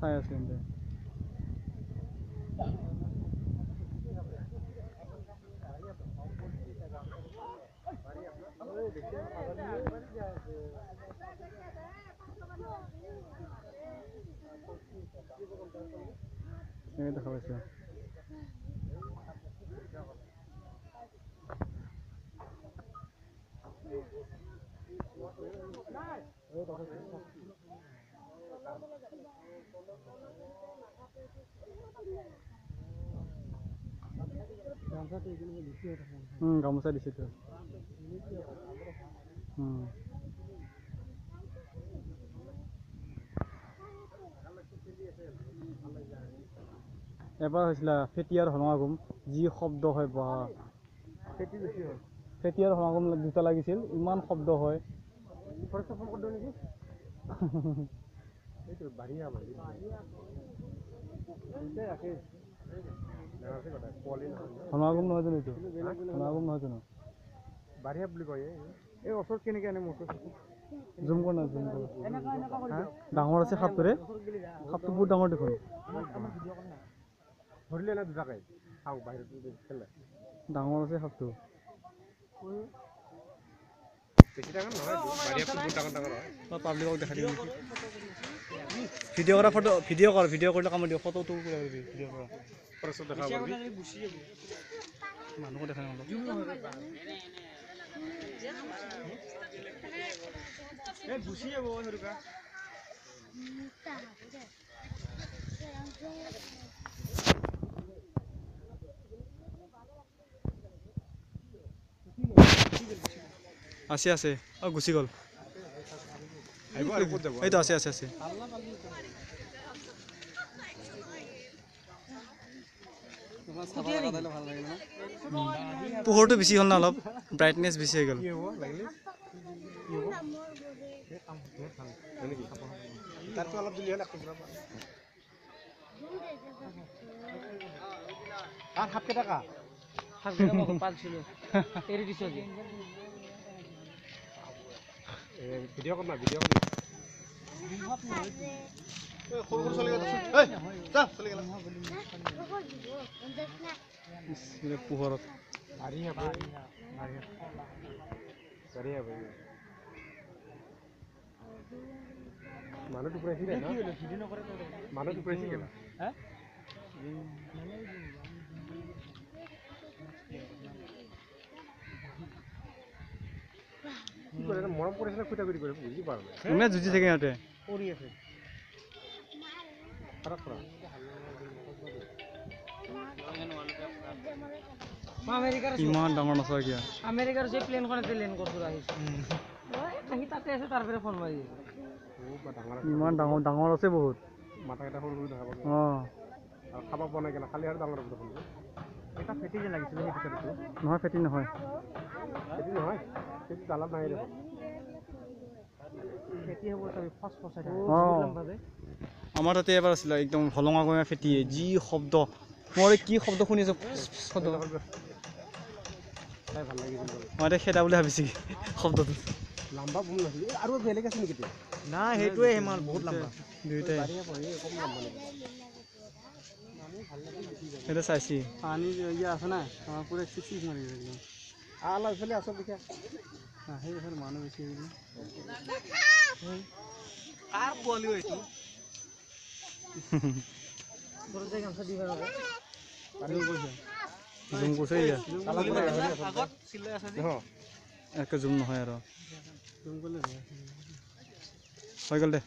চাই আছে এনে এই দেখা পাইছে গামোচা দিছে তো এবাৰ হৈছিল ফেটিয়াৰ সমাগম যি শব্দ হয় বা ফেটিয়াৰ সমাগম দুটা লাগিছিল ইমান শব্দ হয় সমাগম নহয় জানো এইটো সমাগম নহয় জানো বাৰিয়া বুলি কয় এই ওচৰত কেনেকৈ আনে মটৰ জুম কৰ না জুম কৰ ডাঙৰ আছে সাপটোৰে সাপটো বহুত ডাঙৰ দেখোন ধৰিলে না দুটাকে চাওঁ বাহিৰত ডাঙৰ আছে সাপটো বেছি ডাঙৰ নহয় বাৰিয়াটো বহুত ডাঙৰ ডাঙৰ হয় পাব্লিকক দেখা দিওঁ ভিডিঅ' কৰা ফটো ভিডিঅ' কৰিলে কাম দিওঁ ফটোটো ভিডিঅ' কৰা ফটো দেখা পাবি মানুহক দেখা নাপাব এই গুছি যাব হৰুকা আছে আছে ও গুছি গল আইব আৰু ক'ত যাব এইটো আছে আছে আছে পোহৰটো বেছি হ'ল না অলপ ব্ৰাইটনেছ বেছি হৈ গ'ল ভিডিঅ' কৰ না ভিডিঅ' পোহৰত মানুহটো মৰম কৰিছে খুটা কৰি বুজি পাৰ নাই যুজি থাকে সিহঁতে কৰি আছে ইমান ডাঙৰ নচা কিয়া আমেৰিকাৰ যে প্লেনখনতে লেণ্ড কৰি আহিছে সি তাতে আছে তাৰ পৰা ফোন মাৰি ইমান ডাঙৰ ডাঙৰ আছে বহুত মাথাকেইটা সৰু সৰু দেখা পাব আৰু খাব পোৱা নাই কেলা খালি আৰু ডাঙৰ হ'ব দেখোন এটা ফেটি যে লাগিছিল সেই ফেটিটো নহয় ফেটি নহয় ফেটি ডালত নাই দেখোন ফেটি হ'ব চাবি ফসফসাই আমাৰ তাতে এবাৰ আছিল একদম হলঙা গঙা ফেটিয়ে যি শব্দ মই কি শব্দ শুনিছো শব্দ তাই ভাল লাগিছিল মই এটা খেদা বুলি ভাবিছি শব্দটো লম্বা বুম নাছিল আৰু বেলেগ আছে নেকি না হেতুৱে ইমান বহুত লম্বা দুইটাই কম লম্বা নেকি এটা চাইছি পানী ইয়া আছে না আমাৰ পুৰা চিক মাৰি দিছিল আলা ইফালে আছে দেখা সেই ইফালে মানুহ বেছি কাৰ পোৱালি হৈছো বৰজে গামছা দিবা লাগে পানী গৈছে জুম কৰিছে ইয়া আগত চিলাই আছে হ একে জুম নহয় আৰু জুম কৰিলে হৈ গ'ল দে